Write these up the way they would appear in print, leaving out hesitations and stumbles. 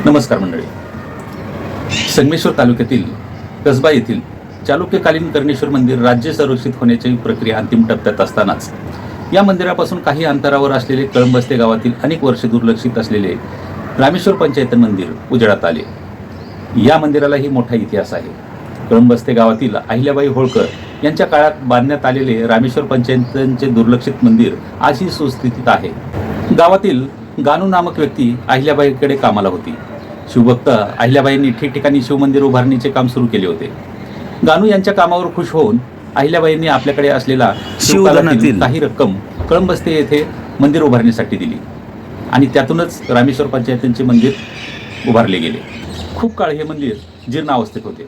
नमस्कार मंडळी. संगमेश्वर तालुक्यातील कसबा येथील चालुक्यकालीन कर्णेश्वर मंदिर राज्य संरक्षित होण्याची प्रक्रिया अंतिम टप्प्यात असतानाच या मंदिरापासून काही अंतरावर असलेले कळंबस्ते गावातील अनेक वर्षे दुर्लक्षित असलेले रामेश्वर पंचायतन मंदिर उजेडात आले. या मंदिरालाही मोठा इतिहास आहे. कळंबस्ते गावातील अहिल्याबाई होळकर यांच्या काळात बांधण्यात आलेले रामेश्वर पंचायतनचे दुर्लक्षित मंदिर आजही सुस्थितीत आहे. गावातील गानू नामक व्यक्ती अहिल्याबाईकडे कामाला होती. शिवभक्त अहिल्याबाईंनी ठिकठिकाणी शिवमंदिर उभारणीचे काम सुरू केले होते. गानू यांच्या कामावर खुश होऊन अहिल्याबाईंनी आपल्याकडे असलेला शिवदानातील काही रक्कम कळंबस्ते येथे मंदिर उभारण्यासाठी दिली आणि त्यातूनच रामेश्वर पंचायतींचे मंदिर उभारले गेले. खूप काळ हे मंदिर जीर्ण अवस्थेत होते.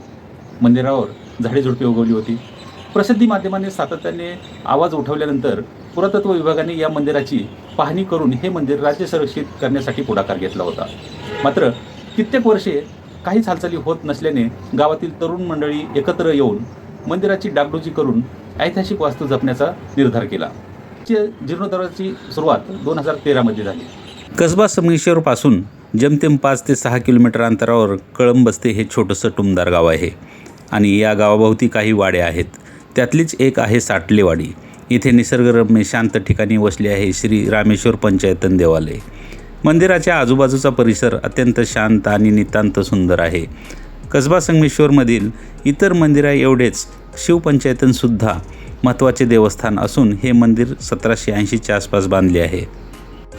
मंदिरावर झाडेझुडपे उगवली होती. प्रसिद्धी माध्यमांनी सातत्याने आवाज उठवल्यानंतर पुरातत्व विभागाने या मंदिराची पाहणी करून हे मंदिर राज्य संरक्षित करण्यासाठी पुढाकार घेतला होता. मात्र कित्येक वर्षे काहीच हालचाली होत नसल्याने गावातील तरुण मंडळी एकत्र येऊन मंदिराची डागडुजी करून ऐतिहासिक वास्तू जपण्याचा निर्धार केला. जीर्णोद्धाराची सुरुवात 2013 झाली. कसबा संगमेश्वरपासून जेमतेम 5 ते 6 किलोमीटर अंतरावर कळंबस्ते हे छोटंसं टुमदार गाव आहे आणि या गावाभोवती काही वाड्या आहेत. त्यातलीच एक आहे साटलेवाडी. इथे निसर्गरम्य शांत ठिकाणी वसले आहे श्री रामेश्वर पंचायतन देवालय. मंदिराच्या आजूबाजूचा परिसर अत्यंत शांत आणि नितांत सुंदर आहे. कसबा संगमेश्वरमधील इतर मंदिरा एवढेच शिवपंचायतनसुद्धा महत्त्वाचे देवस्थान असून हे मंदिर 1780च्या आसपास बांधले आहे.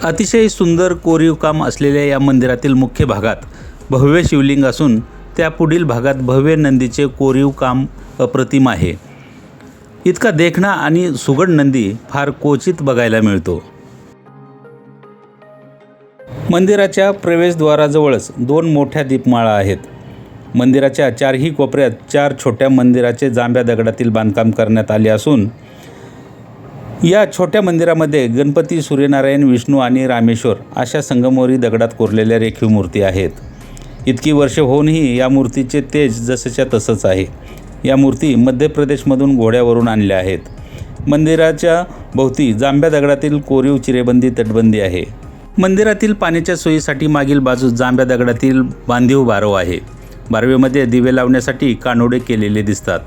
अतिशय सुंदर कोरीव काम असलेल्या या मंदिरातील मुख्य भागात भव्य शिवलिंग असून त्या पुढील भागात भव्य नंदीचे कोरीव काम अप्रतिम आहे. इतका देखणा आणि सुगड नंदी फार क्वचित बघायला मिळतो. मंदिराच्या प्रवेशद्वाराजवळच 2 मोठ्या दीपमाळा आहेत. मंदिराच्या चारही कोपऱ्यात 4 छोट्या मंदिराचे जांभ्या दगडातील बांधकाम करण्यात आले असून या छोट्या मंदिरामध्ये गणपती, सूर्यनारायण, विष्णू आणि रामेश्वर अशा संगमोरी दगडात कोरलेल्या रेखीव मूर्ती आहेत. इतकी वर्षे होऊनही या मूर्तीचे तेज जसंच्या तसंच आहे. या मूर्ती मध्य प्रदेशमधून घोड्यावरून आणल्या आहेत. मंदिराच्या भोवती जांभ्या दगडातील कोरीव चिरेबंदी तटबंदी आहे. मंदिरातील पाण्याच्या सोयीसाठी मागील बाजूस जांभ्या दगडातील बांधीव बारव आहे. बारवेमध्ये दिवे लावण्यासाठी कानोडे केलेले दिसतात.